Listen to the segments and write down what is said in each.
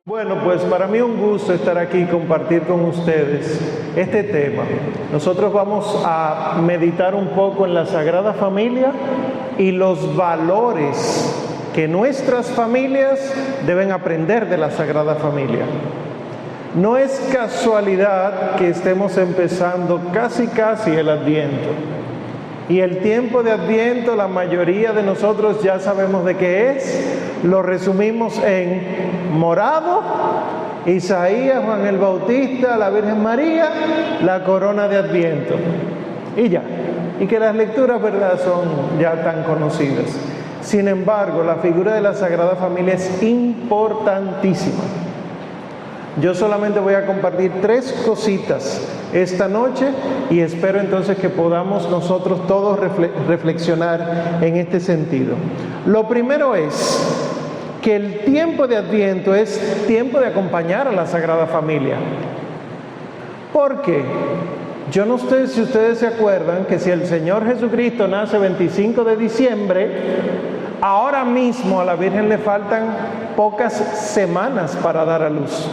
Bueno, pues para mí un gusto estar aquí y compartir con ustedes este tema. Nosotros vamos a meditar un poco en la Sagrada Familia y los valores que nuestras familias deben aprender de la Sagrada Familia. No es casualidad que estemos empezando casi el Adviento. Y el tiempo de Adviento, la mayoría de nosotros ya sabemos de qué es. Lo resumimos en morado, Isaías, Juan el Bautista, la Virgen María, la corona de Adviento. Y ya. Y que las lecturas, ¿verdad?, son ya tan conocidas. Sin embargo, la figura de la Sagrada Familia es importantísima. Yo solamente voy a compartir 3 cositas esta noche y espero entonces que podamos nosotros todos reflexionar en este sentido. Lo primero es que el tiempo de Adviento es tiempo de acompañar a la Sagrada Familia. ¿Por qué? Yo no sé si ustedes se acuerdan que si el Señor Jesucristo nace 25 de diciembre, ahora mismo a la Virgen le faltan pocas semanas para dar a luz.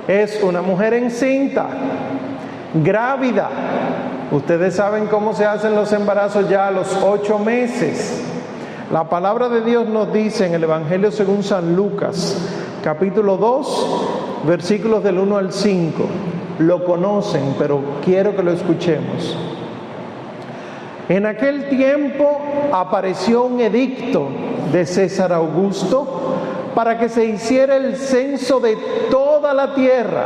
Es una mujer encinta, grávida. Ustedes saben cómo se hacen los embarazos ya a los 8 meses. La palabra de Dios nos dice en el Evangelio según San Lucas, capítulo 2, versículos del 1 al 5. Lo conocen, pero quiero que lo escuchemos. En aquel tiempo apareció un edicto de César Augusto para que se hiciera el censo de toda la tierra.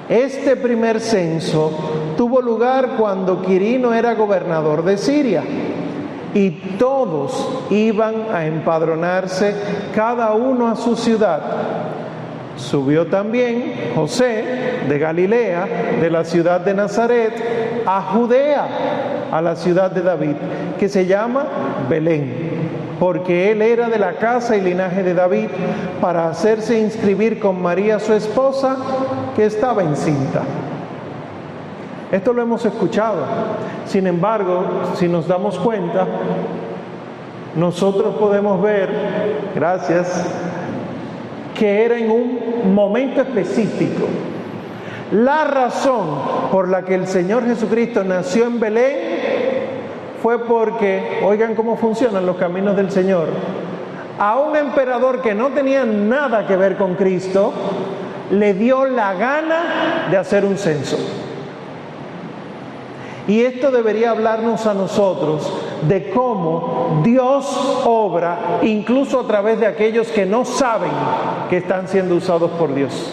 Este primer censo tuvo lugar cuando Quirino era gobernador de Siria, y todos iban a empadronarse, cada uno a su ciudad. Subió también José de Galilea, de la ciudad de Nazaret, a Judea, a la ciudad de David, que se llama Belén, porque él era de la casa y linaje de David, para hacerse inscribir con María su esposa, que estaba encinta. Esto lo hemos escuchado. Sin embargo, si nos damos cuenta, nosotros podemos ver, gracias, que era en un momento específico. La razón por la que el Señor Jesucristo nació en Belén fue porque, oigan cómo funcionan los caminos del Señor, a un emperador que no tenía nada que ver con Cristo, le dio la gana de hacer un censo. Y esto debería hablarnos a nosotros de cómo Dios obra incluso a través de aquellos que no saben que están siendo usados por Dios.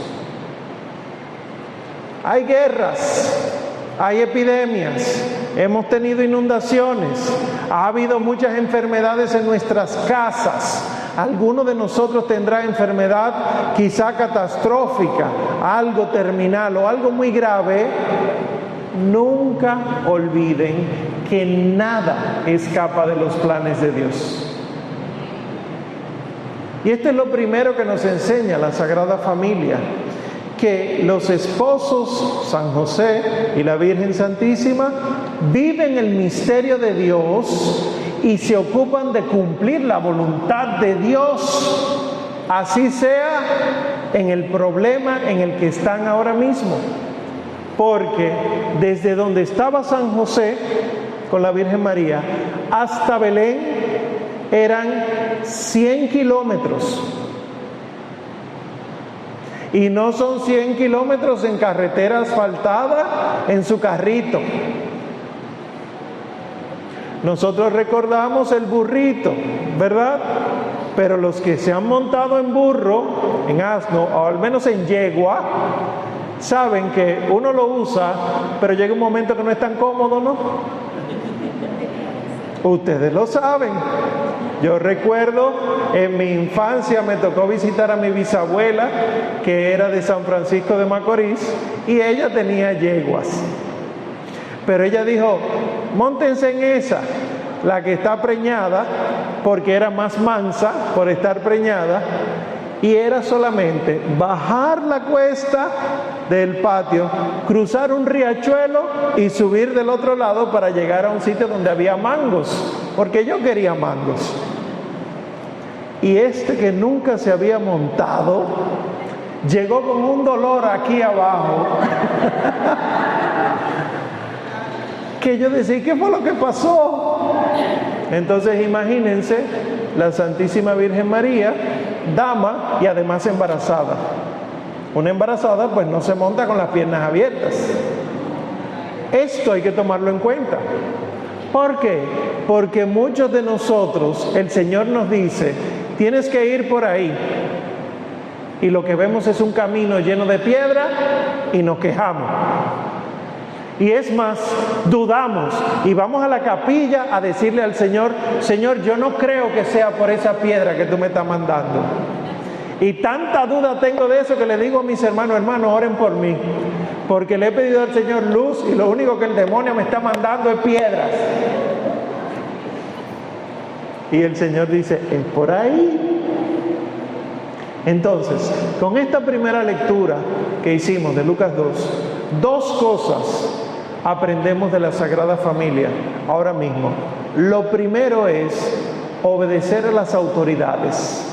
Hay guerras, hay epidemias, hemos tenido inundaciones, ha habido muchas enfermedades en nuestras casas. Alguno de nosotros tendrá enfermedad quizá catastrófica, algo terminal o algo muy grave. Nunca olviden que nada escapa de los planes de Dios. Y esto es lo primero que nos enseña la Sagrada Familia, que los esposos, San José y la Virgen Santísima, viven el misterio de Dios y se ocupan de cumplir la voluntad de Dios, así sea en el problema en el que están ahora mismo. Porque desde donde estaba San José con la Virgen María hasta Belén eran 100 kilómetros. Y no son 100 kilómetros en carretera asfaltada, en su carrito. Nosotros recordamos el burrito, ¿verdad? Pero los que se han montado en burro, en asno, o al menos en yegua, saben que uno lo usa, pero llega un momento que no es tan cómodo, ¿no? Ustedes lo saben. Yo recuerdo, en mi infancia me tocó visitar a mi bisabuela, que era de San Francisco de Macorís, y ella tenía yeguas. Pero ella dijo, móntense en esa, la que está preñada, porque era más mansa por estar preñada, y era solamente bajar la cuesta del patio, cruzar un riachuelo y subir del otro lado para llegar a un sitio donde había mangos, porque yo quería mangos. y este que nunca se había montado, llegó con un dolor aquí abajo. Que yo decía, ¿qué fue lo que pasó? Entonces imagínense la Santísima Virgen María, dama y además embarazada. Una embarazada pues no se monta con las piernas abiertas. Esto hay que tomarlo en cuenta. ¿Por qué? Porque muchos de nosotros, el Señor nos dice, tienes que ir por ahí. Y lo que vemos es un camino lleno de piedra y nos quejamos. Y es más, dudamos y vamos a la capilla a decirle al Señor, Señor, yo no creo que sea por esa piedra que tú me estás mandando. Y tanta duda tengo de eso que le digo a mis hermanos, oren por mí. Porque le he pedido al Señor luz y lo único que el demonio me está mandando es piedras. Y el Señor dice, es por ahí. Entonces, con esta primera lectura que hicimos de Lucas 2, dos cosas aprendemos de la Sagrada Familia ahora mismo. Lo primero es obedecer a las autoridades.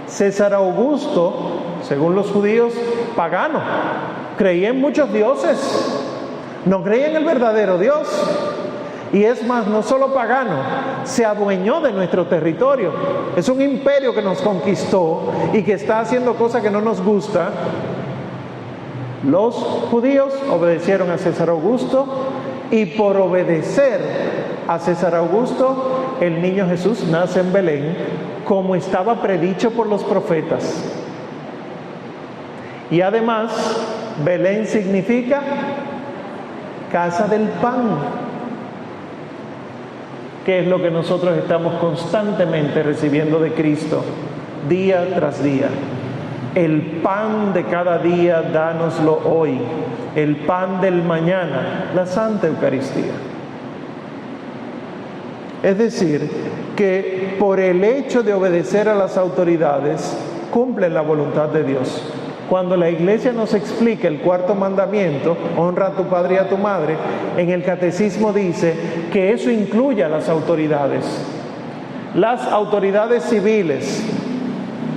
César Augusto, según los judíos, pagano, creía en muchos dioses, no creía en el verdadero Dios. Y es más, no solo pagano, se adueñó de nuestro territorio. Es un imperio que nos conquistó y que está haciendo cosas que no nos gustan. Los judíos obedecieron a César Augusto y por obedecer a César Augusto, el niño Jesús nace en Belén, como estaba predicho por los profetas. Y además, Belén significa casa del pan, que es lo que nosotros estamos constantemente recibiendo de Cristo, día tras día. El pan de cada día, dánoslo hoy. El pan del mañana, la Santa Eucaristía. Es decir, que por el hecho de obedecer a las autoridades, cumplen la voluntad de Dios. Cuando la Iglesia nos explica el cuarto mandamiento, honra a tu padre y a tu madre, en el catecismo dice que eso incluye a las autoridades. Las autoridades civiles,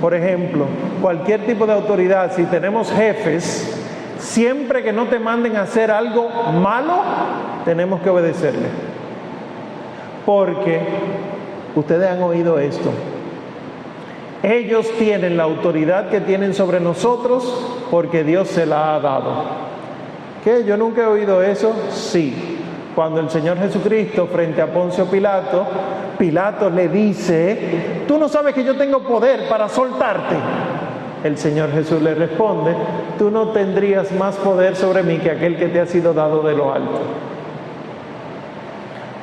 por ejemplo, cualquier tipo de autoridad, si tenemos jefes, siempre que no te manden a hacer algo malo, tenemos que obedecerle. Porque ustedes han oído esto. Ellos tienen la autoridad que tienen sobre nosotros porque Dios se la ha dado. ¿Qué? ¿Yo nunca he oído eso? Sí. Cuando el Señor Jesucristo, frente a Poncio Pilato, Pilato le dice, tú no sabes que yo tengo poder para soltarte. El Señor Jesús le responde, tú no tendrías más poder sobre mí que aquel que te ha sido dado de lo alto.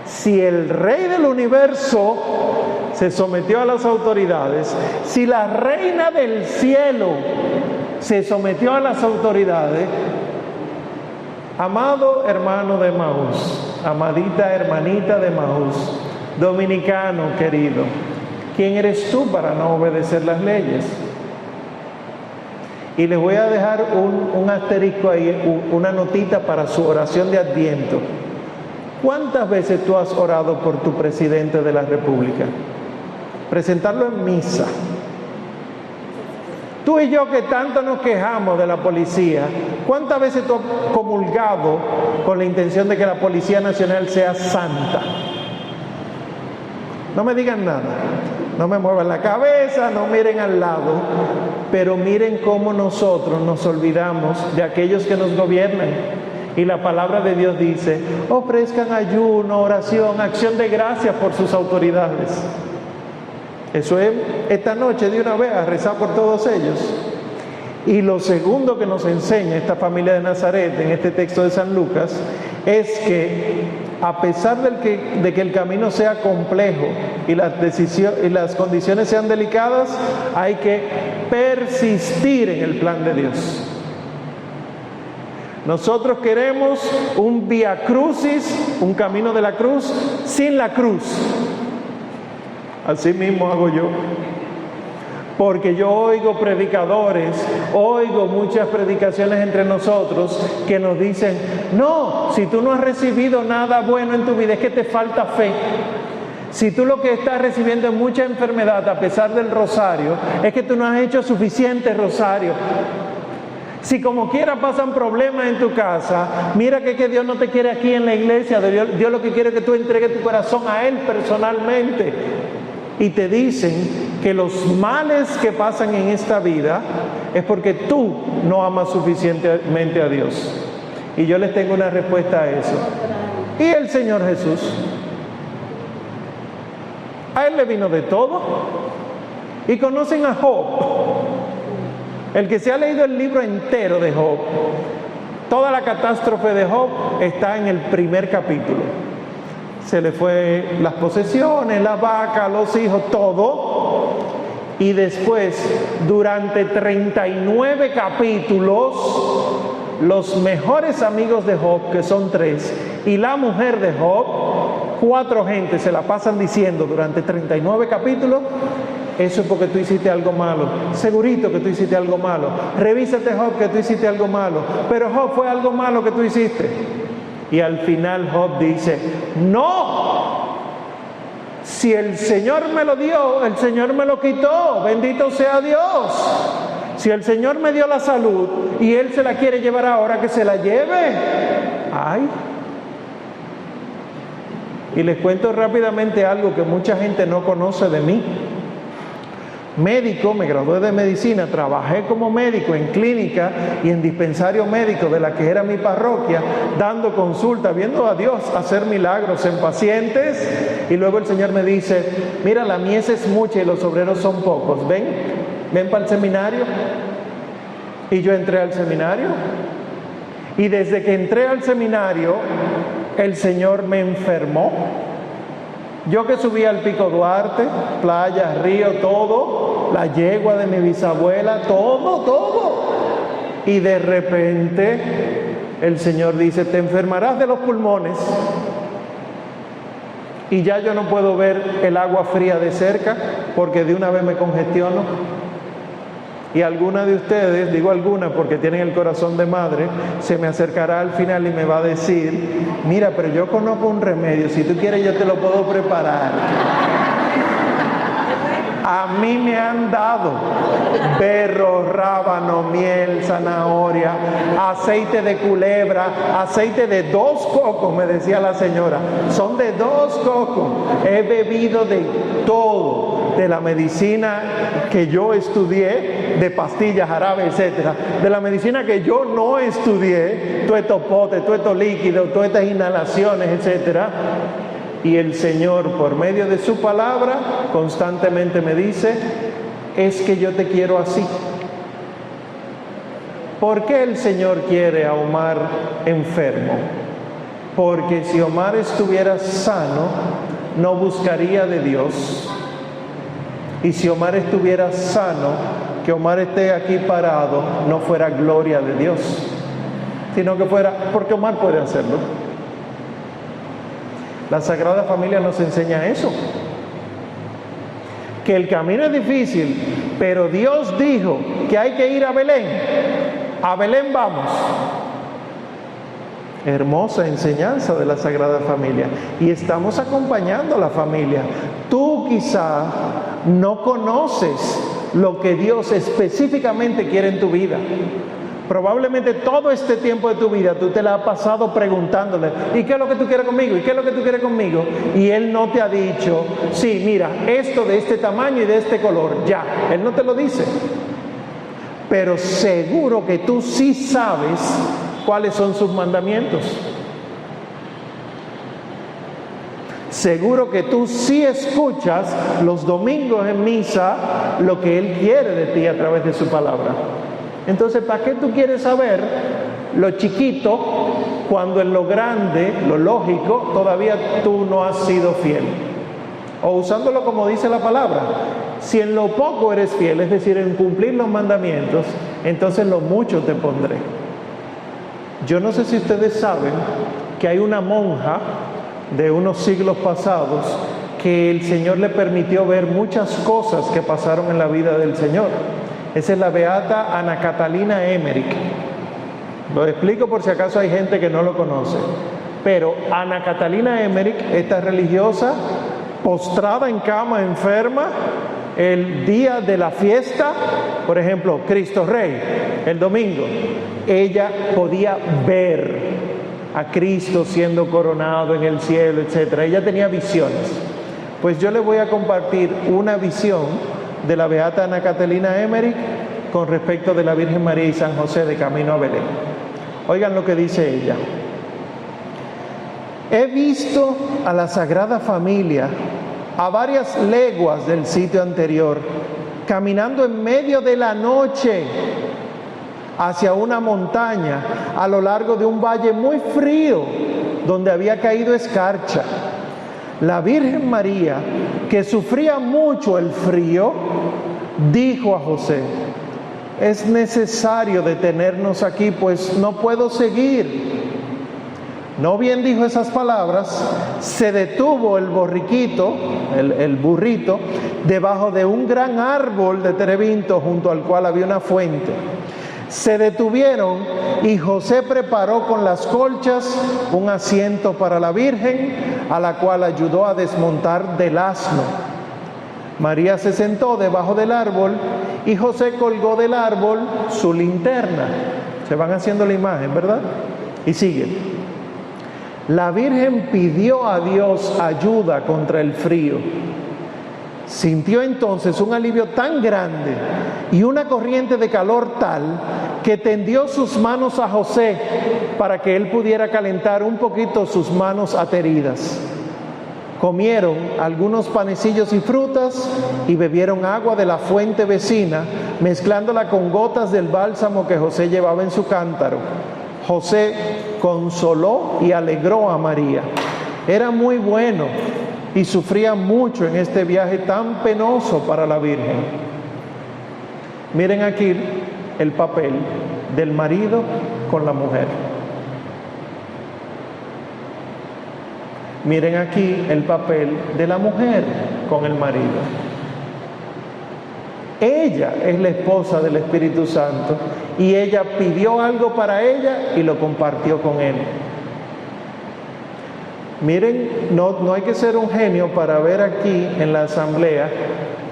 Si el Rey del universo se sometió a las autoridades, si la Reina del cielo se sometió a las autoridades, amado hermano de Emaús, amadita hermanita de Emaús, dominicano querido, ¿quién eres tú para no obedecer las leyes? Y les voy a dejar un asterisco ahí, una notita para su oración de Adviento. ¿Cuántas veces tú has orado por tu presidente de la República? Presentarlo en misa. Tú y yo que tanto nos quejamos de la policía, ¿cuántas veces tú has comulgado con la intención de que la Policía Nacional sea santa? No me digan nada, no me muevan la cabeza, no miren al lado, pero miren cómo nosotros nos olvidamos de aquellos que nos gobiernan. Y la palabra de Dios dice, ofrezcan ayuno, oración, acción de gracias por sus autoridades. Eso es esta noche de una vez a rezar por todos ellos. Y lo segundo que nos enseña esta familia de Nazaret en este texto de San Lucas es que a pesar de que el camino sea complejo y las condiciones sean delicadas, hay que persistir en el plan de Dios. Nosotros queremos un vía crucis, un camino de la cruz, sin la cruz. Así mismo hago yo. Porque yo oigo predicadores, oigo muchas predicaciones entre nosotros que nos dicen, no, si tú no has recibido nada bueno en tu vida es que te falta fe. Si tú lo que estás recibiendo es mucha enfermedad a pesar del rosario, es que tú no has hecho suficiente rosario. Si como quiera pasan problemas en tu casa, mira que Dios no te quiere aquí en la iglesia. Dios lo que quiere es que tú entregues tu corazón a Él personalmente. Y te dicen que los males que pasan en esta vida es porque tú no amas suficientemente a Dios. Y yo les tengo una respuesta a eso. Y el Señor Jesús, a Él le vino de todo. Y conocen a Job. El que se ha leído el libro entero de Job, toda la catástrofe de Job está en el primer capítulo. Se le fue las posesiones, las vacas, los hijos, todo. Y después, durante 39 capítulos, los mejores amigos de Job, que son 3, y la mujer de Job, 4 gentes se la pasan diciendo durante 39 capítulos: eso es porque tú hiciste algo malo. Segurito que tú hiciste algo malo. Revísate, Job, que tú hiciste algo malo. Pero Job, fue algo malo que tú hiciste. Y al final Job dice: no, si el Señor me lo dio, el Señor me lo quitó. Bendito sea Dios. Si el Señor me dio la salud y Él se la quiere llevar ahora, que se la lleve. Ay. Y les cuento rápidamente algo que mucha gente no conoce de mí. Médico, me gradué de medicina, trabajé como médico en clínica y en dispensario médico de la que era mi parroquia, dando consulta, viendo a Dios hacer milagros en pacientes. Y luego el Señor me dice: mira, la mies es mucha y los obreros son pocos, ven para el seminario. Y yo entré al seminario, y desde que entré al seminario el Señor me enfermó. Yo que subía al Pico Duarte, playa, río, todo, la yegua de mi bisabuela, todo. Y de repente el Señor dice: te enfermarás de los pulmones. Y ya yo no puedo ver el agua fría de cerca porque de una vez me congestiono. Y alguna de ustedes, digo alguna porque tienen el corazón de madre, se me acercará al final y me va a decir: mira, pero yo conozco un remedio, si tú quieres yo te lo puedo preparar. A mí me han dado berro, rábano, miel, zanahoria, aceite de culebra, aceite de 2 cocos, me decía la señora. Son de 2 cocos. He bebido de todo, de la medicina que yo estudié, de pastillas, jarabe, etcétera. De la medicina que yo no estudié, todo estos potes, todo estos líquidos, todas estas inhalaciones, etcétera. Y el Señor, por medio de su palabra, constantemente me dice: es que yo te quiero así. ¿Por qué el Señor quiere a Omar enfermo? Porque si Omar estuviera sano, no buscaría de Dios. Y si Omar estuviera sano, que Omar esté aquí parado, no fuera gloria de Dios, sino que fuera porque Omar puede hacerlo. La Sagrada Familia nos enseña eso, que el camino es difícil, pero Dios dijo que hay que ir a Belén. A Belén vamos. Hermosa enseñanza de la Sagrada Familia. Y estamos acompañando a la familia. Tú quizá no conoces lo que Dios específicamente quiere en tu vida. Probablemente todo este tiempo de tu vida tú te la has pasado preguntándole: ¿y qué es lo que tú quieres conmigo? ¿Y qué es lo que tú quieres conmigo? Y Él no te ha dicho: sí, mira, esto de este tamaño y de este color, ya. Él no te lo dice. Pero seguro que tú sí sabes cuáles son sus mandamientos. Seguro que tú sí escuchas los domingos en misa lo que Él quiere de ti a través de su palabra. Entonces, ¿para qué tú quieres saber lo chiquito cuando en lo grande, lo lógico, todavía tú no has sido fiel? O usándolo como dice la palabra: si en lo poco eres fiel, es decir, en cumplir los mandamientos, entonces lo mucho te pondré. Yo no sé si ustedes saben que hay una monja de unos siglos pasados que el Señor le permitió ver muchas cosas que pasaron en la vida del Señor. Esa es la beata Ana Catalina Emmerich. Lo explico por si acaso hay gente que no lo conoce. Pero Ana Catalina Emmerich, esta religiosa postrada en cama, enferma, el día de la fiesta, por ejemplo, Cristo Rey, el domingo, ella podía ver a Cristo siendo coronado en el cielo, etc. Ella tenía visiones. Pues yo le voy a compartir una visión de la beata Ana Catalina Emmerich con respecto de la Virgen María y San José de camino a Belén. Oigan lo que dice ella. He visto a la Sagrada Familia a varias leguas del sitio anterior, caminando en medio de la noche hacia una montaña a lo largo de un valle muy frío donde había caído escarcha. La Virgen María, que sufría mucho el frío, dijo a José: es necesario detenernos aquí, pues no puedo seguir. No bien dijo esas palabras, se detuvo el borriquito, el burrito, debajo de un gran árbol de terebinto junto al cual había una fuente. Se detuvieron y José preparó con las colchas un asiento para la Virgen, a la cual ayudó a desmontar del asno. María se sentó debajo del árbol y José colgó del árbol su linterna. Se van haciendo la imagen, ¿verdad? Y sigue. La Virgen pidió a Dios ayuda contra el frío. Sintió entonces un alivio tan grande y una corriente de calor tal que tendió sus manos a José para que él pudiera calentar un poquito sus manos ateridas. Comieron algunos panecillos y frutas y bebieron agua de la fuente vecina, mezclándola con gotas del bálsamo que José llevaba en su cántaro. José consoló y alegró a María. Era muy bueno y sufría mucho en este viaje tan penoso para la Virgen. Miren aquí el papel del marido con la mujer. Miren aquí el papel de la mujer con el marido. Ella es la esposa del Espíritu Santo y ella pidió algo para ella y lo compartió con él. Miren, no hay que ser un genio para ver aquí en la asamblea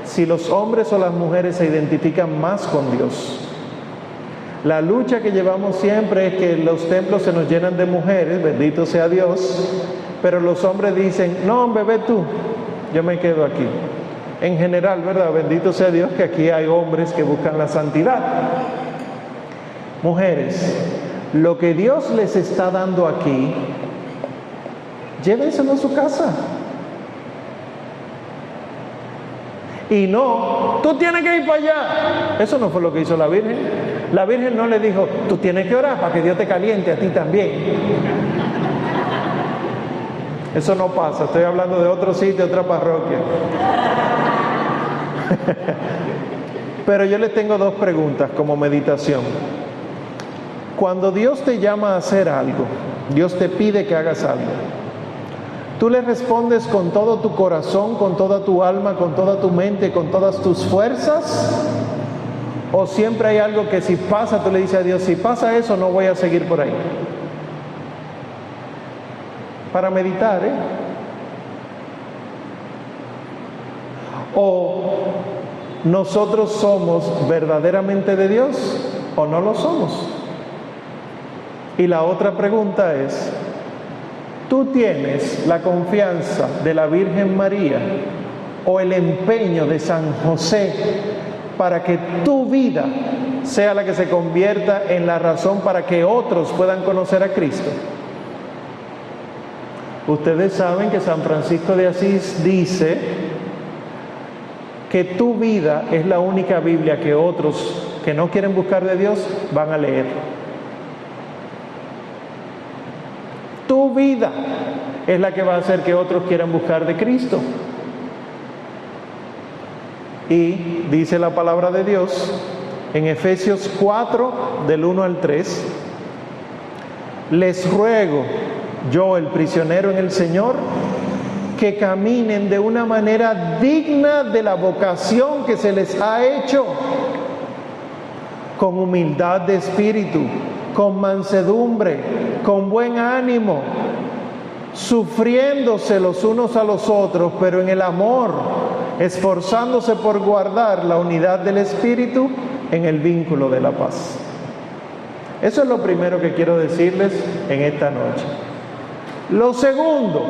si los hombres o las mujeres se identifican más con Dios. La lucha que llevamos siempre es que los templos se nos llenan de mujeres, bendito sea Dios, pero los hombres dicen: no, hombre, ve tú, yo me quedo aquí. En general, ¿verdad? Bendito sea Dios que aquí hay hombres que buscan la santidad. Mujeres, lo que Dios les está dando aquí, llévenselo a su casa. Y no, tú tienes que ir para allá. Eso no fue lo que hizo la Virgen. La Virgen no le dijo: tú tienes que orar para que Dios te caliente a ti también. Eso no pasa. Estoy hablando de otro sitio, otra parroquia. Pero yo les tengo dos preguntas como meditación. Cuando Dios te llama a hacer algo, Dios te pide que hagas algo, ¿tú le respondes con todo tu corazón, con toda tu alma, con toda tu mente, con todas tus fuerzas? ¿O siempre hay algo que si pasa, tú le dices a Dios: si pasa eso, no voy a seguir por ahí? Para meditar, ¿O nosotros somos verdaderamente de Dios o no lo somos? Y la otra pregunta es: ¿tú tienes la confianza de la Virgen María o el empeño de San José para que tu vida sea la que se convierta en la razón para que otros puedan conocer a Cristo? Ustedes saben que San Francisco de Asís dice que tu vida es la única Biblia que otros que no quieren buscar de Dios van a leer. Tu vida es la que va a hacer que otros quieran buscar de Cristo. Y dice la palabra de Dios en Efesios 4, del 1 al 3: les ruego, yo, el prisionero en el Señor, que caminen de una manera digna de la vocación que se les ha hecho, con humildad de espíritu, con mansedumbre, con buen ánimo, sufriéndose los unos a los otros, pero en el amor, esforzándose por guardar la unidad del Espíritu en el vínculo de la paz. Eso es lo primero que quiero decirles en esta noche. Lo segundo,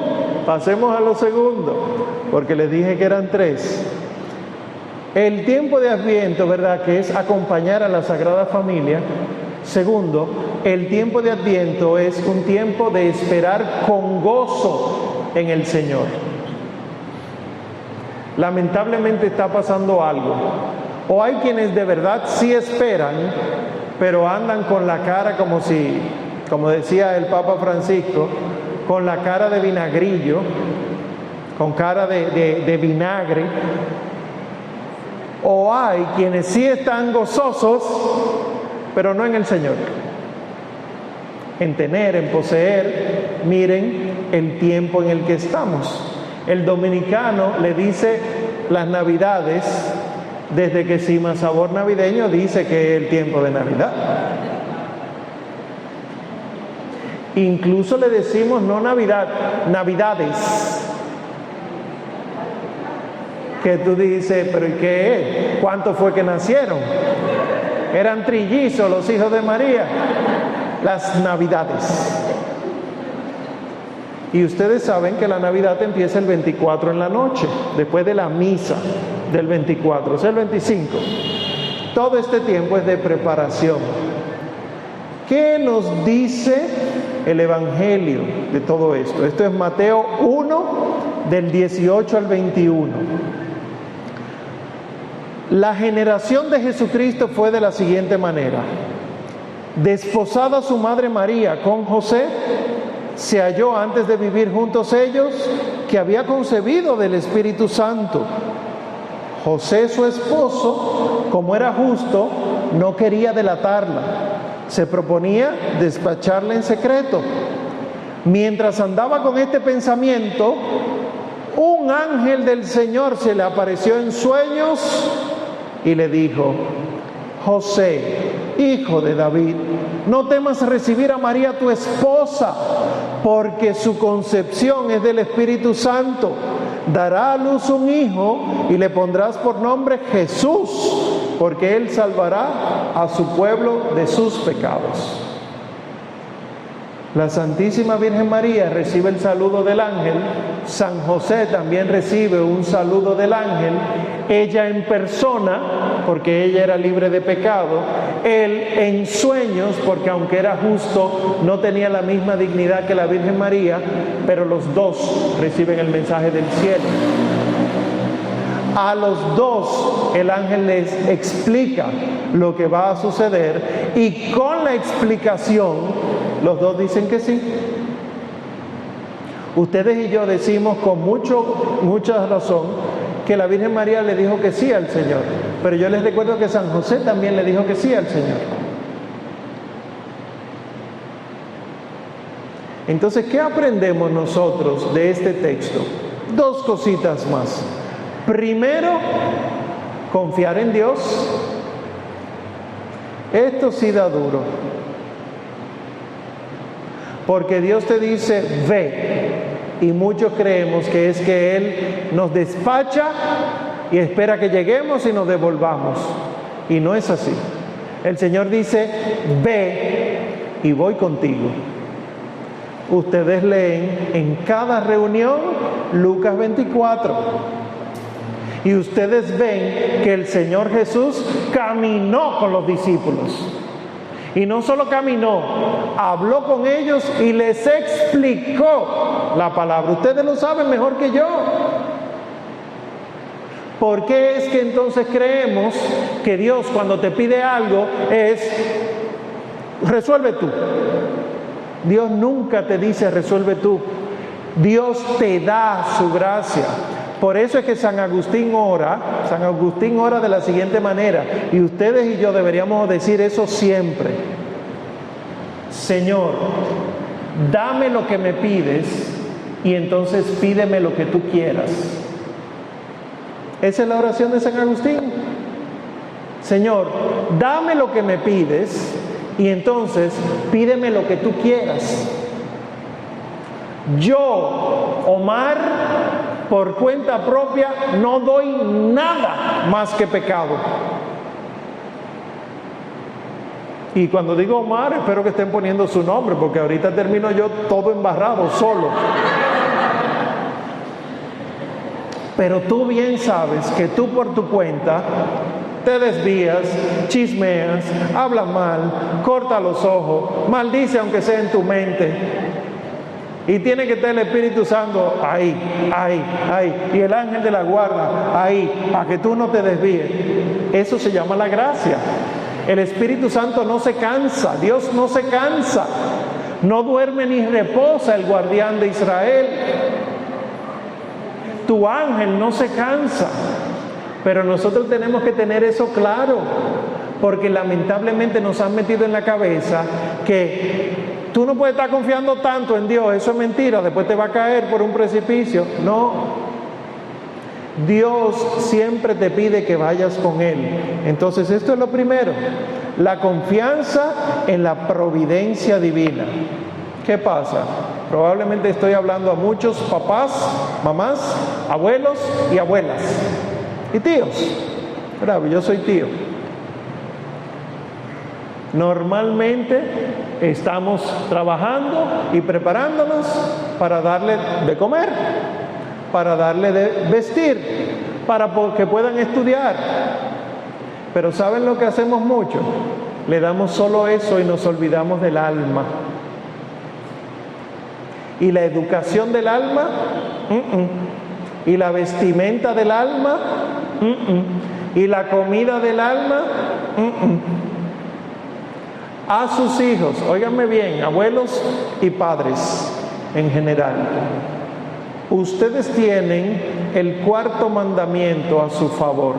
pasemos a lo segundo, porque les dije que eran 3. El tiempo de Adviento, ¿verdad?, que es acompañar a la Sagrada Familia. Segundo, el tiempo de Adviento es un tiempo de esperar con gozo en el Señor. Lamentablemente está pasando algo. O hay quienes de verdad sí esperan, pero andan con la cara como decía el Papa Francisco, con la cara de vinagrillo, con cara de vinagre. O hay quienes sí están gozosos, pero no en el Señor. En tener, en poseer. Miren el tiempo en el que estamos. El dominicano le dice las Navidades, desde que Sima Sabor Navideño dice que es el tiempo de Navidad. Incluso le decimos no Navidad, Navidades. Que tú dices, ¿pero y qué es? ¿Cuánto fue que nacieron? Eran trillizos los hijos de María. Las Navidades. Y ustedes saben que la Navidad empieza el 24 en la noche, después de la misa del 24, o sea, el 25. Todo este tiempo es de preparación. ¿Qué nos dice el Evangelio de todo esto? Esto es Mateo 1, del 18 al 21. La generación de Jesucristo fue de la siguiente manera. Desposada su madre María con José, se halló antes de vivir juntos ellos que había concebido del Espíritu Santo. José, su esposo, como era justo, no quería delatarla. Se proponía despacharla en secreto. Mientras andaba con este pensamiento, un ángel del Señor se le apareció en sueños y le dijo: José, hijo de David, no temas recibir a María tu esposa, porque su concepción es del Espíritu Santo. Dará a luz un hijo y le pondrás por nombre Jesús, porque él salvará a su pueblo de sus pecados. La Santísima Virgen María recibe el saludo del ángel. San José también recibe un saludo del ángel. Ella en persona, porque ella era libre de pecado. Él en sueños, porque aunque era justo, no tenía la misma dignidad que la Virgen María, pero los dos reciben el mensaje del cielo. A los dos el ángel les explica lo que va a suceder y con la explicación los dos dicen que sí. Ustedes y yo decimos con mucha razón que la Virgen María le dijo que sí al Señor, pero yo les recuerdo que San José también le dijo que sí al Señor. Entonces, ¿qué aprendemos nosotros de este texto? 2 cositas más. Primero, confiar en Dios. Esto sí da duro. Porque Dios te dice, ve. Y muchos creemos que es que Él nos despacha y espera que lleguemos y nos devolvamos. Y no es así. El Señor dice, ve y voy contigo. Ustedes leen en cada reunión Lucas 24. Y ustedes ven que el Señor Jesús caminó con los discípulos. Y no solo caminó, habló con ellos y les explicó la palabra. Ustedes lo saben mejor que yo. ¿Por qué es que entonces creemos que Dios cuando te pide algo es resuelve tú? Dios nunca te dice resuelve tú. Dios te da su gracia. Por eso es que San Agustín ora de la siguiente manera, y ustedes y yo deberíamos decir eso siempre. Señor, dame lo que me pides y entonces pídeme lo que tú quieras. Esa es la oración de San Agustín. Señor, dame lo que me pides y entonces pídeme lo que tú quieras. Yo, Omar, por cuenta propia, no doy nada más que pecado. Y cuando digo Omar, espero que estén poniendo su nombre, porque ahorita termino yo todo embarrado, solo. Pero tú bien sabes que tú por tu cuenta te desvías, chismeas, hablas mal, corta los ojos, maldice aunque sea en tu mente. Y tiene que estar el Espíritu Santo ahí, y el ángel de la guarda ahí, para que tú no te desvíes. Eso se llama la gracia. El Espíritu Santo no se cansa, Dios no se cansa, no duerme ni reposa el guardián de Israel. Tu ángel no se cansa, pero nosotros tenemos que tener eso claro, porque lamentablemente nos han metido en la cabeza que tú no puedes estar confiando tanto en Dios, eso es mentira, después te va a caer por un precipicio. No. Dios siempre te pide que vayas con Él. Entonces esto es lo primero, la confianza en la providencia divina. ¿Qué pasa? Probablemente estoy hablando a muchos papás, mamás, abuelos y abuelas y tíos. Bravo, yo soy tío. Normalmente estamos trabajando y preparándonos para darle de comer, para darle de vestir, para que puedan estudiar. Pero ¿saben lo que hacemos mucho? Le damos solo eso y nos olvidamos del alma. Y la educación del alma, y la vestimenta del alma, y la comida del alma, a sus hijos, óiganme bien, abuelos y padres en general. Ustedes tienen el cuarto mandamiento a su favor.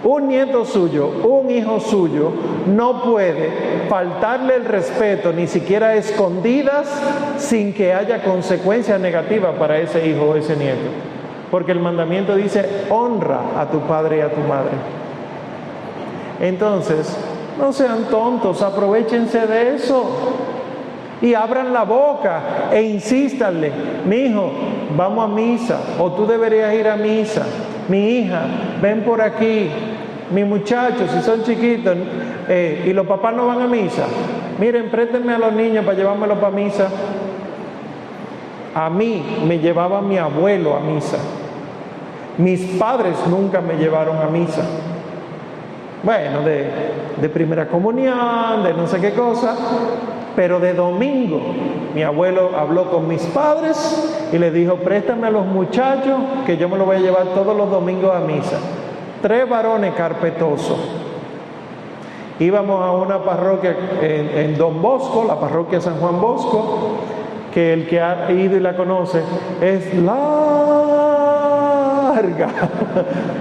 Un nieto suyo, un hijo suyo, no puede faltarle el respeto, ni siquiera a escondidas, sin que haya consecuencias negativas para ese hijo o ese nieto. Porque el mandamiento dice, honra a tu padre y a tu madre. Entonces, no sean tontos, aprovéchense de eso. Y abran la boca e insístanle, mi hijo, vamos a misa, o tú deberías ir a misa. Mi hija, ven por aquí. Mi muchacho, si son chiquitos y los papás no van a misa, miren, préstenme a los niños para llevármelos para misa. A mí me llevaba mi abuelo a misa. Mis padres nunca me llevaron a misa. Bueno, de primera comunión, de no sé qué cosa. Pero de domingo, mi abuelo habló con mis padres y les dijo, préstame a los muchachos que yo me los voy a llevar todos los domingos a misa. 3 varones carpetosos. Íbamos a una parroquia en Don Bosco, la parroquia San Juan Bosco, que el que ha ido y la conoce, es larga,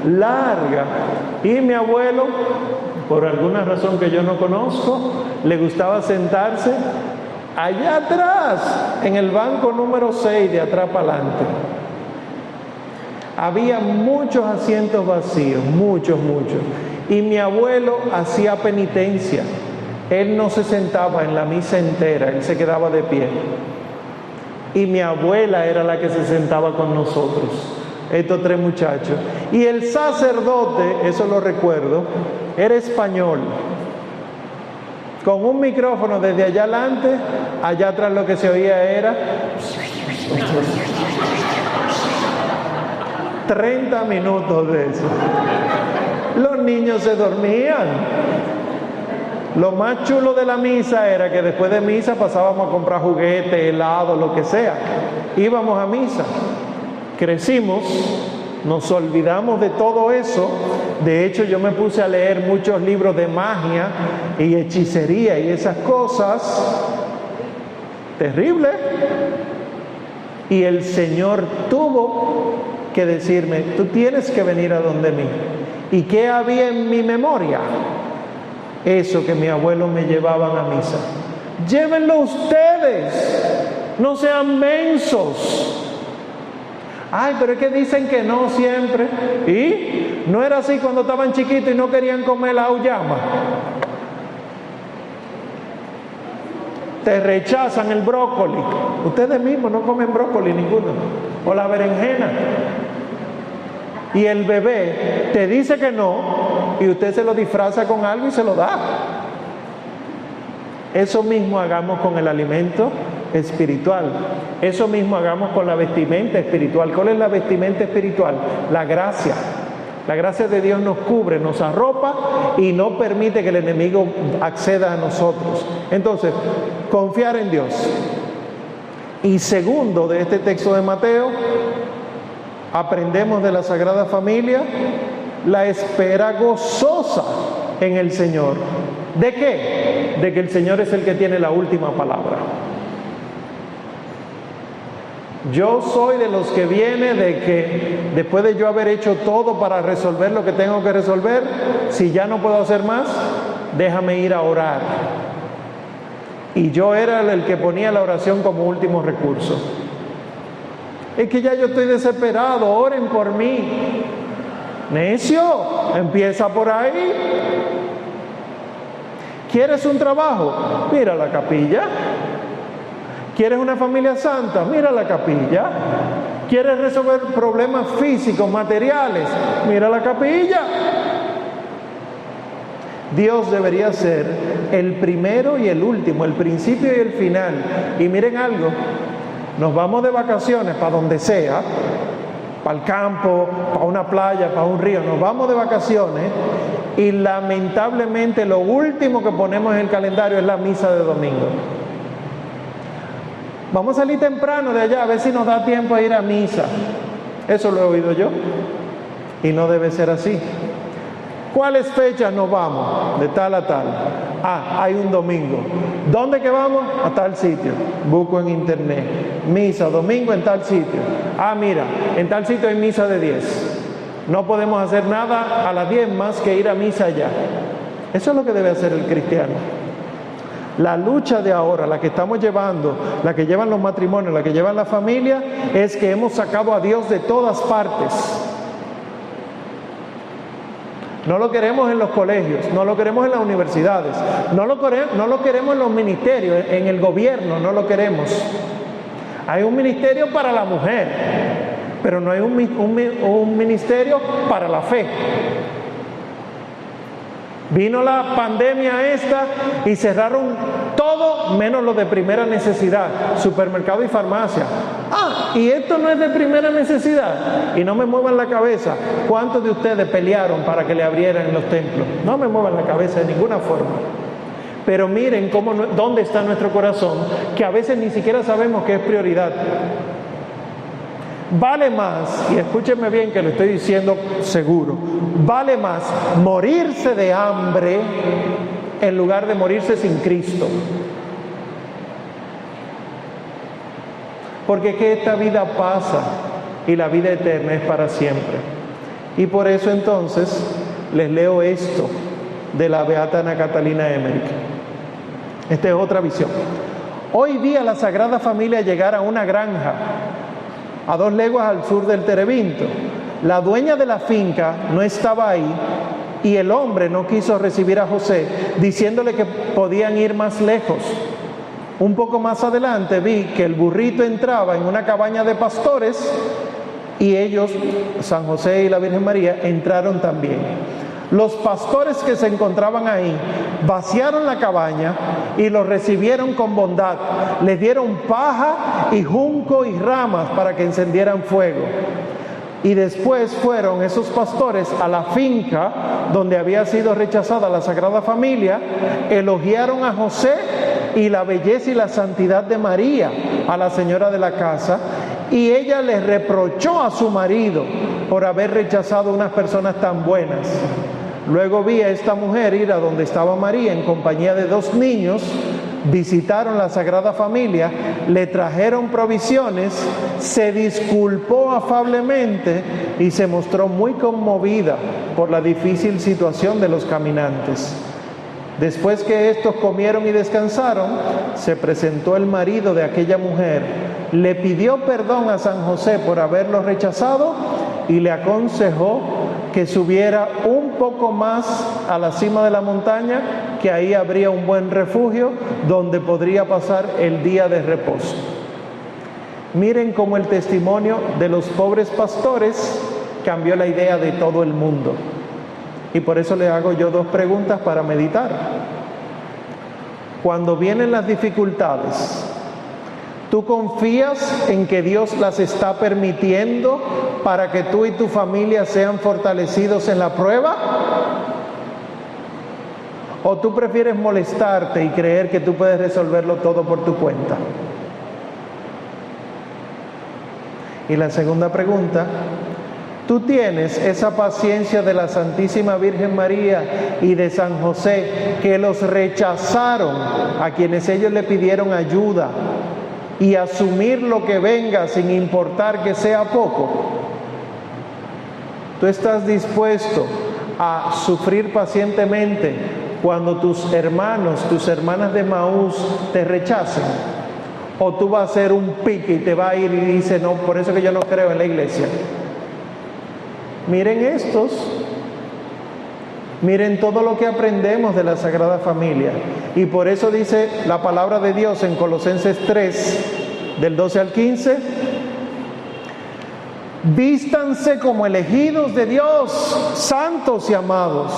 larga. Y mi abuelo, por alguna razón que yo no conozco, le gustaba sentarse allá atrás, en el banco número 6, de atrás para adelante. Había muchos asientos vacíos, muchos. Y mi abuelo hacía penitencia. Él no se sentaba en la misa entera, él se quedaba de pie. Y mi abuela era la que se sentaba con nosotros, estos 3 muchachos. Y el sacerdote, eso lo recuerdo, era español. Con un micrófono desde allá adelante, allá atrás lo que se oía era 30 minutos de eso. Los niños se dormían. Lo más chulo de la misa era que después de misa pasábamos a comprar juguetes, helado, lo que sea. Íbamos a misa. Crecimos, nos olvidamos de todo eso. De hecho, yo me puse a leer muchos libros de magia y hechicería y esas cosas. Terrible. Y el Señor tuvo que decirme, tú tienes que venir a donde mí. ¿Y qué había en mi memoria? Eso que mi abuelo me llevaban a misa. Llévenlo ustedes, no sean mensos. Ay, pero es que dicen que no siempre. ¿Y? ¿No era así cuando estaban chiquitos y no querían comer la auyama? te rechazan el brócoli. Ustedes mismos no comen brócoli ninguno. O la berenjena. Y el bebé te dice que no y usted se lo disfraza con algo y se lo da. Eso mismo hagamos con el alimento espiritual. Eso mismo hagamos con la vestimenta espiritual. ¿Cuál es la vestimenta espiritual? La gracia. La gracia de Dios nos cubre, nos arropa y no permite que el enemigo acceda a nosotros. Entonces, confiar en Dios. Y segundo, de este texto de Mateo, aprendemos de la Sagrada Familia la espera gozosa en el Señor. ¿De qué? De que el Señor es el que tiene la última palabra. Yo soy de los que viene de que después de yo haber hecho todo para resolver lo que tengo que resolver, si ya no puedo hacer más, déjame ir a orar. Y yo era el que ponía la oración como último recurso. Es que ya yo estoy desesperado, oren por mí. Necio, empieza por ahí. ¿Quieres un trabajo? Mira la capilla. ¿Quieres una familia santa? Mira la capilla. ¿Quieres resolver problemas físicos, materiales? Mira la capilla. Dios debería ser el primero y el último, el principio y el final. Y miren algo, nos vamos de vacaciones para donde sea, para el campo, para una playa, para un río, nos vamos de vacaciones y lamentablemente lo último que ponemos en el calendario es la misa de domingo. Vamos a salir temprano de allá a ver si nos da tiempo a ir a misa. Eso lo he oído yo y no debe ser así. ¿Cuáles fechas nos vamos? De tal a tal. Ah, hay un domingo. ¿Dónde que vamos? A tal sitio. Busco en internet. Misa, domingo en tal sitio. Ah, mira, en tal sitio hay misa de 10. No podemos hacer nada a las 10 más que ir a misa allá. Eso es lo que debe hacer el cristiano. La lucha de ahora, la que estamos llevando, la que llevan los matrimonios, la que llevan la familia, es que hemos sacado a Dios de todas partes. No lo queremos en los colegios, no lo queremos en las universidades, no lo queremos en los ministerios, en el gobierno no lo queremos. Hay un ministerio para la mujer, pero no hay un ministerio para la fe. Vino la pandemia esta y cerraron todo menos lo de primera necesidad, supermercado y farmacia. Ah, y esto no es de primera necesidad. Y no me muevan la cabeza. ¿Cuántos de ustedes pelearon para que le abrieran los templos? No me muevan la cabeza de ninguna forma. Pero miren dónde está nuestro corazón, que a veces ni siquiera sabemos que es prioridad. Vale más, y escúchenme bien que lo estoy diciendo seguro, vale más morirse de hambre en lugar de morirse sin Cristo. Porque que esta vida pasa y la vida eterna es para siempre. Y por eso entonces les leo esto de la beata Ana Catalina Emmerich. Esta es otra visión. Hoy vi a la Sagrada Familia llegar a una granja a 2 leguas al sur del Terebinto. La dueña de la finca no estaba ahí y el hombre no quiso recibir a José, diciéndole que podían ir más lejos. Un poco más adelante vi que el burrito entraba en una cabaña de pastores y ellos, San José y la Virgen María, entraron también. Los pastores que se encontraban ahí vaciaron la cabaña y los recibieron con bondad. Les dieron paja y junco y ramas para que encendieran fuego. Y después fueron esos pastores a la finca donde había sido rechazada la Sagrada Familia, elogiaron a José y la belleza y la santidad de María, a la señora de la casa, y ella les reprochó a su marido por haber rechazado unas personas tan buenas. Luego vi a esta mujer ir a donde estaba María en compañía de 2 niños, visitaron la Sagrada Familia, le trajeron provisiones, se disculpó afablemente y se mostró muy conmovida por la difícil situación de los caminantes. Después que estos comieron y descansaron, se presentó el marido de aquella mujer, le pidió perdón a San José por haberlo rechazado y le aconsejó que subiera un poco más a la cima de la montaña que ahí habría un buen refugio donde podría pasar el día de reposo. Miren cómo el testimonio de los pobres pastores cambió la idea de todo el mundo. Y por eso le hago yo 2 preguntas para meditar. Cuando vienen las dificultades, ¿tú confías en que Dios las está permitiendo para que tú y tu familia sean fortalecidos en la prueba? ¿O tú prefieres molestarte y creer que tú puedes resolverlo todo por tu cuenta? Y la segunda pregunta, ¿tú tienes esa paciencia de la Santísima Virgen María y de San José que los rechazaron a quienes ellos le pidieron ayuda y asumir lo que venga sin importar que sea poco? ¿Tú estás dispuesto a sufrir pacientemente cuando tus hermanos, tus hermanas de Maús te rechacen? ¿O tú vas a hacer un pique y te va a ir y dice, no, por eso que yo no creo en la iglesia? Miren estos, miren todo lo que aprendemos de la Sagrada Familia. Y por eso dice la palabra de Dios en Colosenses 3, del 12 al 15, vístanse como elegidos de Dios, santos y amados,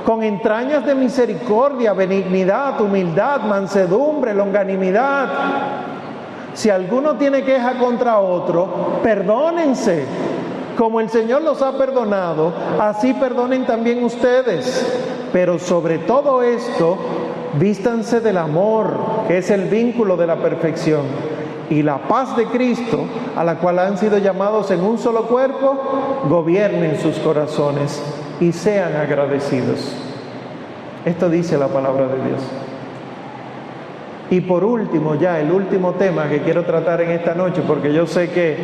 con entrañas de misericordia, benignidad, humildad, mansedumbre, longanimidad. Si alguno tiene queja contra otro, perdónense. Como el Señor los ha perdonado, así perdonen también ustedes. Pero sobre todo esto, vístanse del amor, que es el vínculo de la perfección, y la paz de Cristo, a la cual han sido llamados en un solo cuerpo, gobiernen sus corazones y sean agradecidos. Esto dice la palabra de Dios. Y por último, ya el último tema que quiero tratar en esta noche, porque yo sé que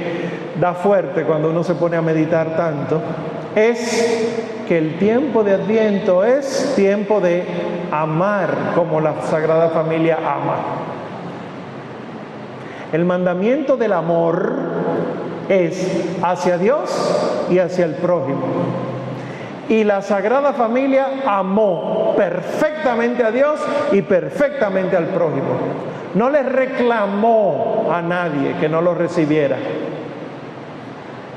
da fuerte cuando uno se pone a meditar tanto, es que el tiempo de Adviento es tiempo de amar como la Sagrada Familia ama. El mandamiento del amor es hacia Dios y hacia el prójimo. Y la Sagrada Familia amó perfectamente a Dios y perfectamente al prójimo. No le reclamó a nadie que no lo recibiera.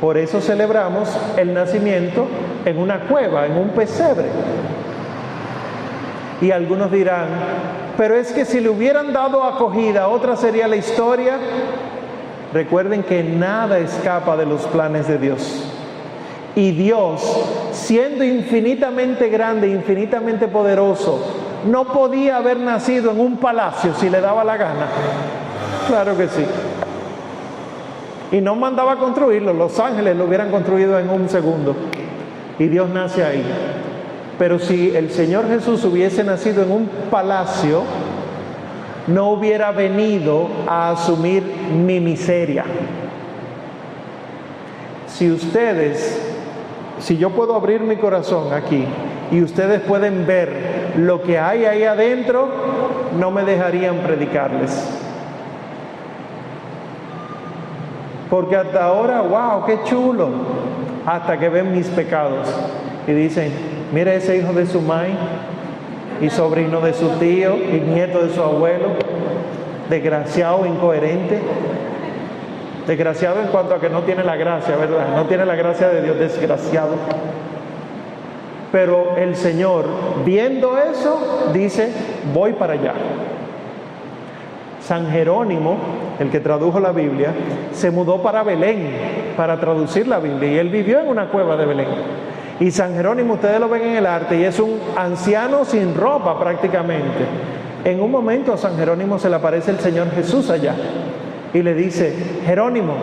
Por eso celebramos el nacimiento en una cueva, en un pesebre. Y algunos dirán, pero es que si le hubieran dado acogida, otra sería la historia. Recuerden que nada escapa de los planes de Dios. Y Dios, siendo infinitamente grande, infinitamente poderoso, no podía haber nacido en un palacio si le daba la gana. Claro que sí. Y no mandaba a construirlo, los ángeles lo hubieran construido en un segundo. Y Dios nace ahí. Pero si el Señor Jesús hubiese nacido en un palacio, no hubiera venido a asumir mi miseria. Si yo puedo abrir mi corazón aquí y ustedes pueden ver lo que hay ahí adentro, no me dejarían predicarles. Porque hasta ahora, wow, qué chulo, hasta que ven mis pecados y dicen, mira ese hijo de su mai y sobrino de su tío y nieto de su abuelo, desgraciado, incoherente. Desgraciado en cuanto a que no tiene la gracia, ¿verdad? No tiene la gracia de Dios, desgraciado. Pero el Señor, viendo eso, dice, voy para allá. San Jerónimo, el que tradujo la Biblia, se mudó para Belén para traducir la Biblia y él vivió en una cueva de Belén. Y San Jerónimo, ustedes lo ven en el arte y es un anciano sin ropa prácticamente. En un momento a San Jerónimo se le aparece el Señor Jesús allá y le dice, Jerónimo,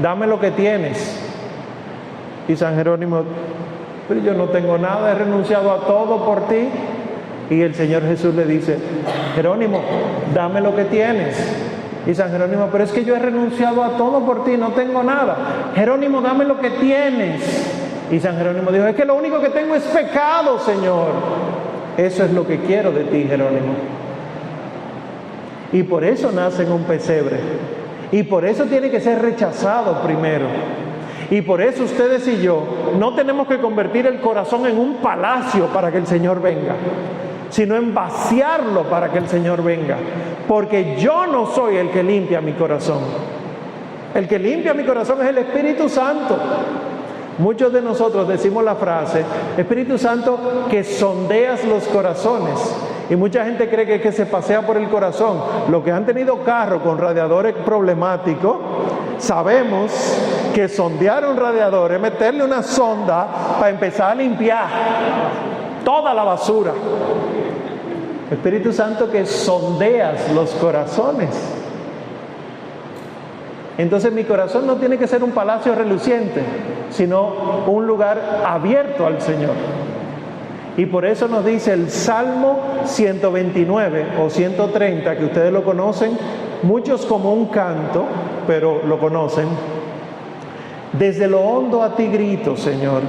dame lo que tienes. Y San Jerónimo, pero yo no tengo nada, he renunciado a todo por ti. Y el Señor Jesús le dice, Jerónimo, dame lo que tienes. Y San Jerónimo, pero es que yo he renunciado a todo por ti, no tengo nada. Jerónimo, dame lo que tienes. Y San Jerónimo dijo, es que lo único que tengo es pecado, Señor. Eso es lo que quiero de ti, Jerónimo. Y por eso nace en un pesebre. Y por eso tiene que ser rechazado primero. Y por eso ustedes y yo no tenemos que convertir el corazón en un palacio para que el Señor venga, sino en vaciarlo para que el Señor venga. Porque yo no soy el que limpia mi corazón. El que limpia mi corazón es el Espíritu Santo. Muchos de nosotros decimos la frase, Espíritu Santo, que sondeas los corazones. Y mucha gente cree que es que se pasea por el corazón. Los que han tenido carro con radiadores problemáticos, sabemos que sondear un radiador es meterle una sonda para empezar a limpiar toda la basura. Espíritu Santo, que sondeas los corazones. Entonces mi corazón no tiene que ser un palacio reluciente, sino un lugar abierto al Señor. Y por eso nos dice el Salmo 129 o 130, que ustedes lo conocen, muchos como un canto, pero lo conocen. Desde lo hondo a ti grito, Señor.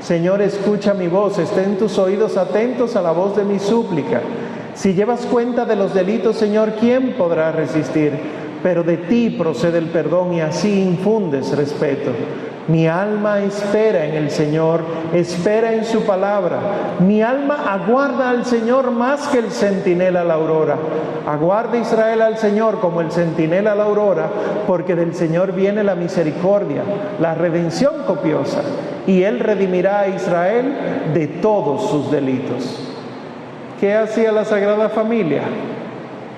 Señor, escucha mi voz, estén tus oídos atentos a la voz de mi súplica. Si llevas cuenta de los delitos, Señor, ¿quién podrá resistir? Pero de ti procede el perdón y así infundes respeto. Mi alma espera en el Señor, espera en su palabra. Mi alma aguarda al Señor más que el centinela a la aurora. Aguarda Israel al Señor como el centinela a la aurora, porque del Señor viene la misericordia, la redención copiosa, y Él redimirá a Israel de todos sus delitos. ¿Qué hacía la Sagrada Familia?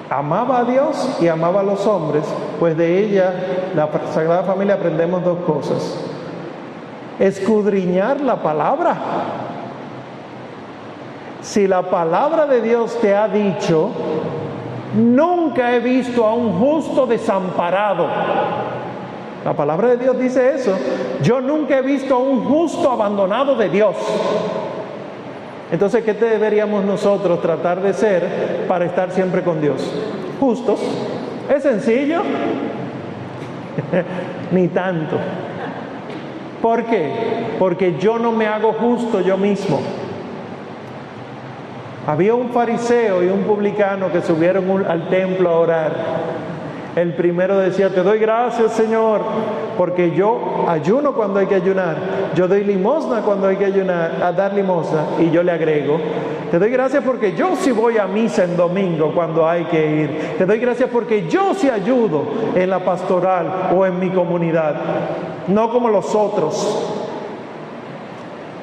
Amaba a Dios y amaba a los hombres, pues de ella, la Sagrada Familia, aprendemos dos cosas. Escudriñar la palabra. Si la palabra de Dios te ha dicho, nunca he visto a un justo desamparado. La palabra de Dios dice eso. Yo nunca he visto a un justo abandonado de Dios. Entonces, ¿qué deberíamos nosotros tratar de ser para estar siempre con Dios? Justos. ¿Es sencillo? Ni tanto. ¿Por qué? Porque yo no me hago justo yo mismo. Había un fariseo y un publicano que subieron al templo a orar. El primero decía, te doy gracias, Señor, porque yo ayuno cuando hay que ayunar, yo doy limosna cuando hay que ayunar, a dar limosna, y yo le agrego, te doy gracias porque yo sí voy a misa en domingo cuando hay que ir, te doy gracias porque yo sí ayudo en la pastoral o en mi comunidad, no como los otros.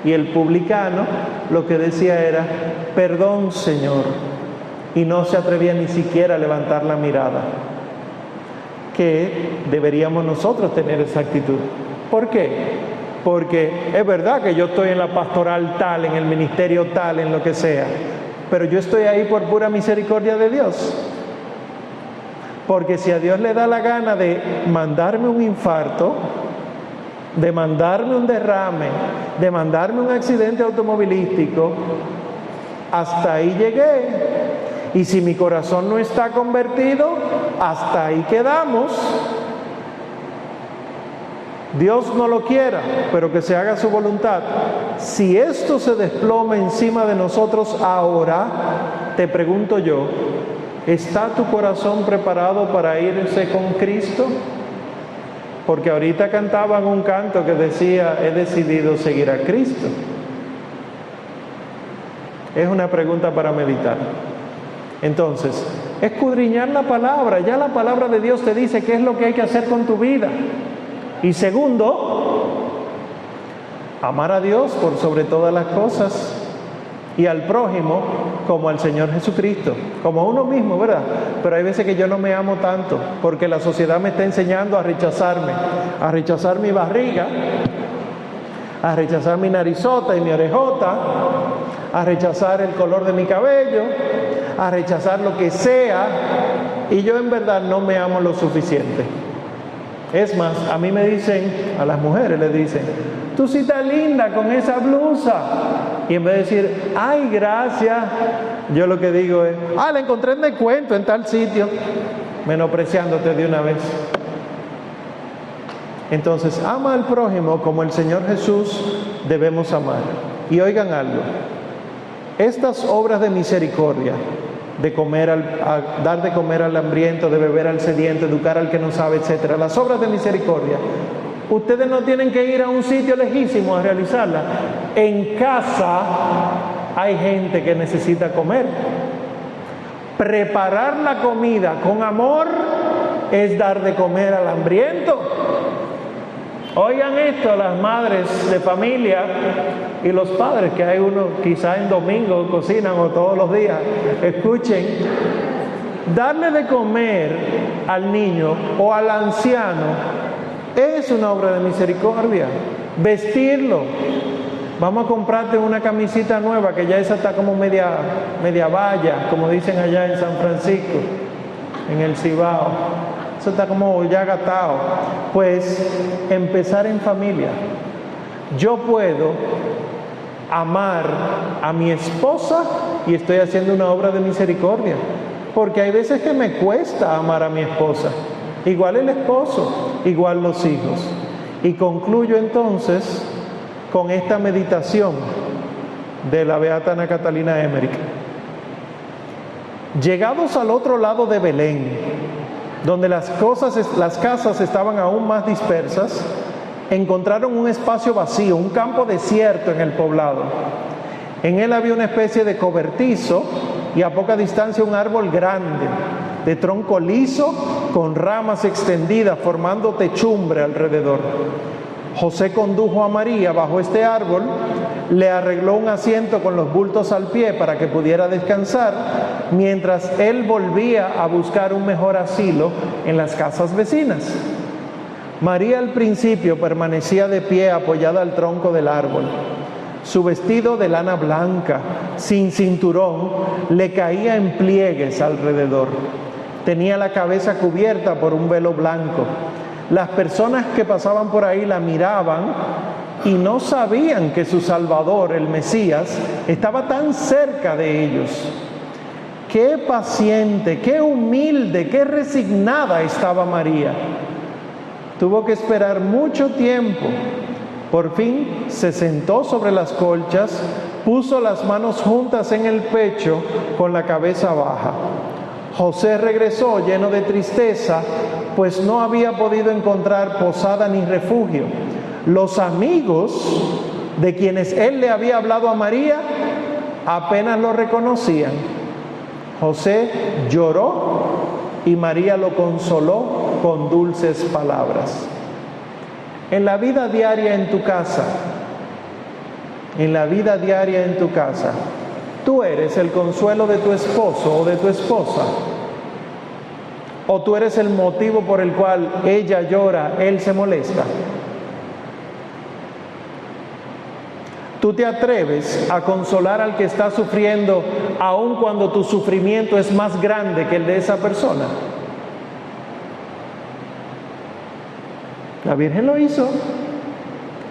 Y el publicano lo que decía era, perdón, Señor, y no se atrevía ni siquiera a levantar la mirada. Que deberíamos nosotros tener esa actitud. ¿Por qué? Porque es verdad que yo estoy en la pastoral tal, en el ministerio tal, en lo que sea, pero yo estoy ahí por pura misericordia de Dios. Porque si a Dios le da la gana de mandarme un infarto, de mandarme un derrame, de mandarme un accidente automovilístico, hasta ahí llegué. Y si mi corazón no está convertido, hasta ahí quedamos. Dios no lo quiera, pero que se haga su voluntad. Si esto se desploma encima de nosotros ahora, te pregunto yo, ¿está tu corazón preparado para irse con Cristo? Porque ahorita cantaban un canto que decía, he decidido seguir a Cristo. Es una pregunta para meditar. Entonces, escudriñar la palabra. Ya la palabra de Dios te dice qué es lo que hay que hacer con tu vida. Y segundo, amar a Dios por sobre todas las cosas y al prójimo como al Señor Jesucristo, como a uno mismo, ¿verdad? Pero hay veces que yo no me amo tanto porque la sociedad me está enseñando a rechazarme, a rechazar mi barriga, a rechazar mi narizota y mi orejota, a rechazar el color de mi cabello, a rechazar lo que sea, y yo en verdad no me amo lo suficiente. Es más, a mí me dicen, a las mujeres les dicen, tú sí estás linda con esa blusa, y en vez de decir, ay, gracias, yo lo que digo es, la encontré en descuento en tal sitio, menospreciándote de una vez. Entonces, ama al prójimo como el Señor Jesús debemos amar. Y oigan algo, estas obras de misericordia, de dar de comer al hambriento, de beber al sediento, educar al que no sabe, etcétera, las obras de misericordia, ustedes no tienen que ir a un sitio lejísimo a realizarlas. En casa hay gente que necesita comer. Preparar la comida con amor es dar de comer al hambriento. Oigan esto, las madres de familia y los padres, que hay uno quizá en domingo cocinan o todos los días. Escuchen, darle de comer al niño o al anciano es una obra de misericordia. Vestirlo. Vamos a comprarte una camisita nueva, que ya esa está como media valla, como dicen allá en San Francisco, en el Cibao. Eso está como ya gastado. Pues empezar en familia. Yo puedo amar a mi esposa y estoy haciendo una obra de misericordia, porque hay veces que me cuesta amar a mi esposa. Igual el esposo, igual los hijos. Y concluyo entonces con esta meditación de la beata Ana Catalina Emmerich. Llegados al otro lado de Belén, donde las casas estaban aún más dispersas, encontraron un espacio vacío, un campo desierto en el poblado. En él había una especie de cobertizo y a poca distancia un árbol grande, de tronco liso, con ramas extendidas formando techumbre alrededor. José condujo a María bajo este árbol, le arregló un asiento con los bultos al pie para que pudiera descansar, mientras él volvía a buscar un mejor asilo en las casas vecinas. María al principio permanecía de pie apoyada al tronco del árbol. Su vestido de lana blanca, sin cinturón, le caía en pliegues alrededor. Tenía la cabeza cubierta por un velo blanco. Las personas que pasaban por ahí la miraban y no sabían que su Salvador, el Mesías, estaba tan cerca de ellos. Qué paciente, qué humilde, qué resignada estaba María. Tuvo que esperar mucho tiempo. Por fin se sentó sobre las colchas, puso las manos juntas en el pecho con la cabeza baja. José regresó lleno de tristeza, pues no había podido encontrar posada ni refugio. Los amigos de quienes él le había hablado a María apenas lo reconocían. José lloró y María lo consoló con dulces palabras. En la vida diaria en tu casa, ¿tú eres el consuelo de tu esposo o de tu esposa? ¿O tú eres el motivo por el cual ella llora, él se molesta? ¿Tú te atreves a consolar al que está sufriendo aun cuando tu sufrimiento es más grande que el de esa persona? La Virgen lo hizo.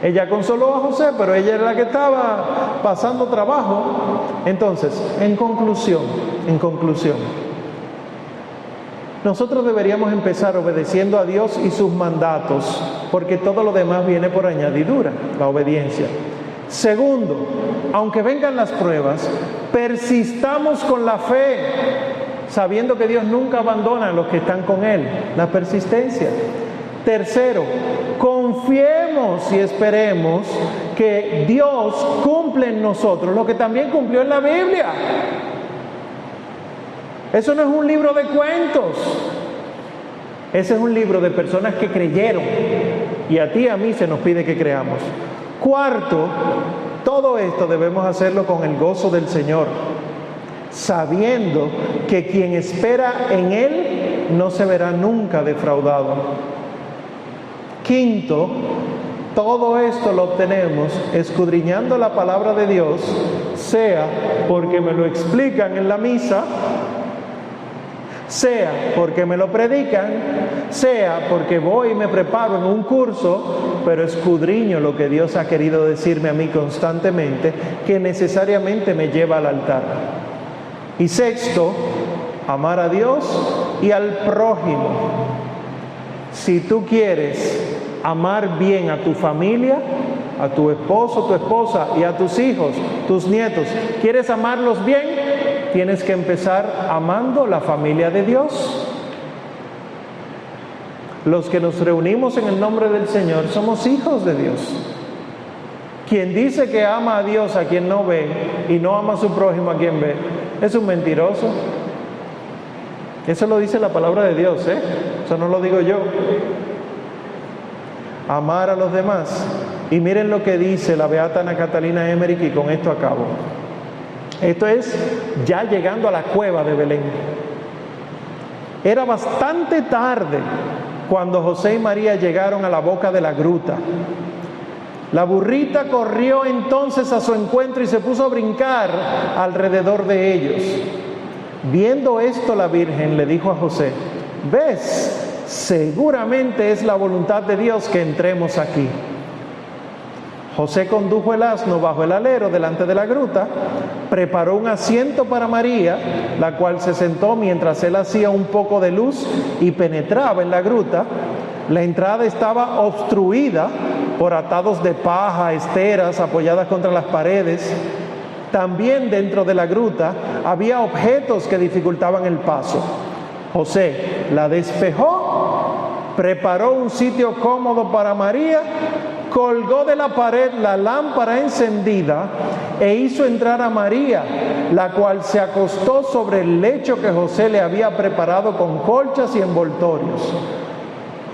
Ella consoló a José, pero ella era la que estaba pasando trabajo. Entonces, en conclusión, nosotros deberíamos empezar obedeciendo a Dios y sus mandatos, porque todo lo demás viene por añadidura, la obediencia. Segundo, aunque vengan las pruebas, persistamos con la fe, sabiendo que Dios nunca abandona a los que están con Él, la persistencia. Tercero, confiemos y esperemos que Dios cumple en nosotros lo que también cumplió en la Biblia. Eso no es un libro de cuentos. Ese es un libro de personas que creyeron. Y a ti y a mí se nos pide que creamos. Cuarto, todo esto debemos hacerlo con el gozo del Señor, sabiendo que quien espera en Él no se verá nunca defraudado. Quinto, todo esto lo obtenemos escudriñando la palabra de Dios, sea porque me lo explican en la misa, sea porque me lo predican, sea porque voy y me preparo en un curso, pero escudriño lo que Dios ha querido decirme a mí constantemente, que necesariamente me lleva al altar. Y sexto, amar a Dios y al prójimo. Si tú quieres amar bien a tu familia, a tu esposo, tu esposa y a tus hijos, tus nietos, ¿quieres amarlos bien? Tienes que empezar amando la familia de Dios. Los que nos reunimos en el nombre del Señor somos hijos de Dios. Quien dice que ama a Dios a quien no ve y no ama a su prójimo a quien ve, es un mentiroso. Eso lo dice la palabra de Dios, ¿eh? Eso no lo digo yo. Amar a los demás. Y miren lo que dice la beata Ana Catalina Emmerich, y con esto acabo. Esto es ya llegando a la cueva de Belén. Era bastante tarde cuando José y María llegaron a la boca de la gruta. La burrita corrió entonces a su encuentro y se puso a brincar alrededor de ellos. Viendo esto, la Virgen le dijo a José: ¿ves? Seguramente es la voluntad de Dios que entremos aquí. José condujo el asno bajo el alero delante de la gruta, preparó un asiento para María, la cual se sentó mientras él hacía un poco de luz y penetraba en la gruta. La entrada estaba obstruida por atados de paja, esteras apoyadas contra las paredes. También dentro de la gruta había objetos que dificultaban el paso. José la despejó, preparó un sitio cómodo para María, colgó de la pared la lámpara encendida e hizo entrar a María, la cual se acostó sobre el lecho que José le había preparado con colchas y envoltorios.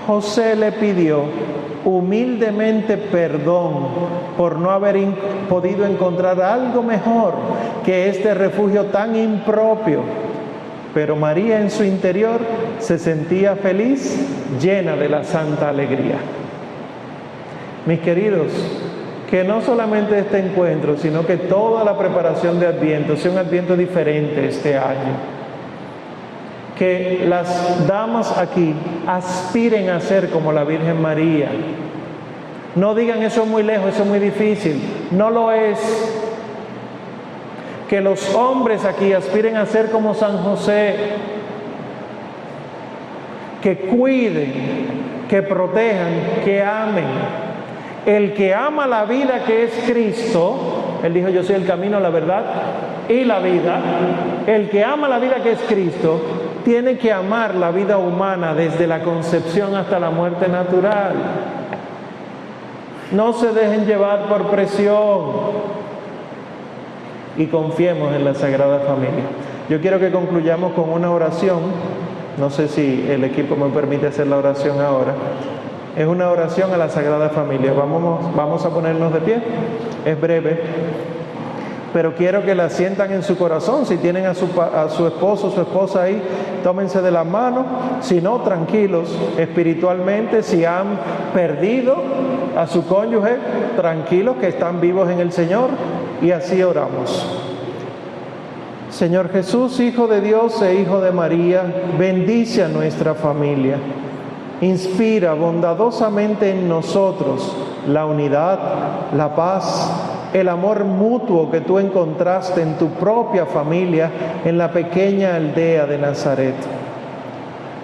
José le pidió humildemente perdón por no haber podido encontrar algo mejor que este refugio tan impropio, pero María en su interior se sentía feliz, llena de la santa alegría. Mis queridos, que no solamente este encuentro, sino que toda la preparación de Adviento sea un Adviento diferente este año. Que las damas aquí aspiren a ser como la Virgen María. No digan eso es muy lejos, eso es muy difícil. No lo es. Que los hombres aquí aspiren a ser como San José. Que cuiden, que protejan, que amen. El que ama la vida que es Cristo, Él dijo: yo soy el camino, la verdad y la vida. El que ama la vida que es Cristo tiene que amar la vida humana desde la concepción hasta la muerte natural. No se dejen llevar por presión y confiemos en la Sagrada Familia. Yo quiero que concluyamos con una oración. No sé si el equipo me permite hacer la oración ahora. Es una oración a la Sagrada Familia. Vamos a ponernos de pie. Es breve, pero quiero que la sientan en su corazón. Si tienen a su esposo o su esposa ahí, tómense de la mano. Si no, tranquilos espiritualmente. Si han perdido a su cónyuge, tranquilos que están vivos en el Señor. Y así oramos. Señor Jesús, Hijo de Dios e Hijo de María, bendice a nuestra familia. Inspira bondadosamente en nosotros la unidad, la paz, el amor mutuo que tú encontraste en tu propia familia en la pequeña aldea de Nazaret.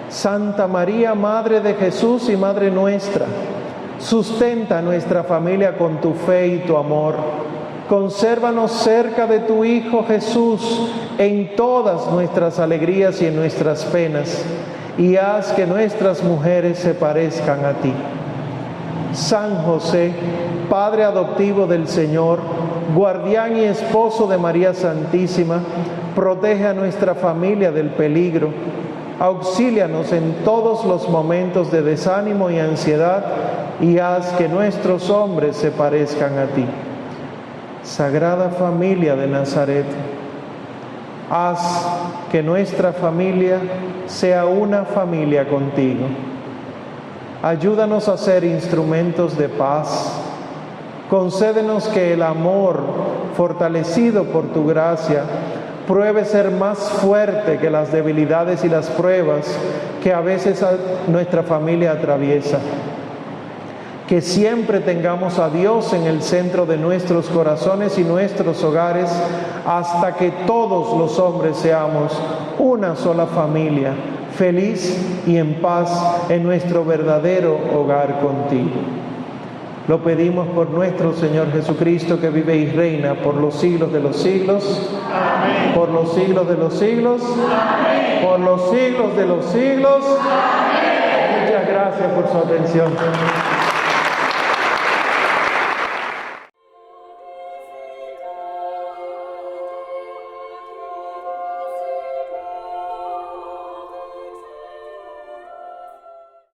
Santa María, Madre de Jesús y Madre nuestra, sustenta nuestra familia con tu fe y tu amor. Consérvanos cerca de tu Hijo Jesús en todas nuestras alegrías y en nuestras penas, y haz que nuestras mujeres se parezcan a ti. San José, Padre adoptivo del Señor, guardián y esposo de María Santísima, protege a nuestra familia del peligro. Auxílianos en todos los momentos de desánimo y ansiedad, y haz que nuestros hombres se parezcan a ti. Sagrada Familia de Nazaret, haz que nuestra familia sea una familia contigo. Ayúdanos a ser instrumentos de paz. Concédenos que el amor, fortalecido por tu gracia, pruebe ser más fuerte que las debilidades y las pruebas que a veces nuestra familia atraviesa. Que siempre tengamos a Dios en el centro de nuestros corazones y nuestros hogares, hasta que todos los hombres seamos una sola familia, feliz y en paz en nuestro verdadero hogar contigo. Lo pedimos por nuestro Señor Jesucristo, que vive y reina por los siglos de los siglos. Amén. Por los siglos de los siglos. Amén. Por los siglos de los siglos. Amén. Muchas gracias por su atención.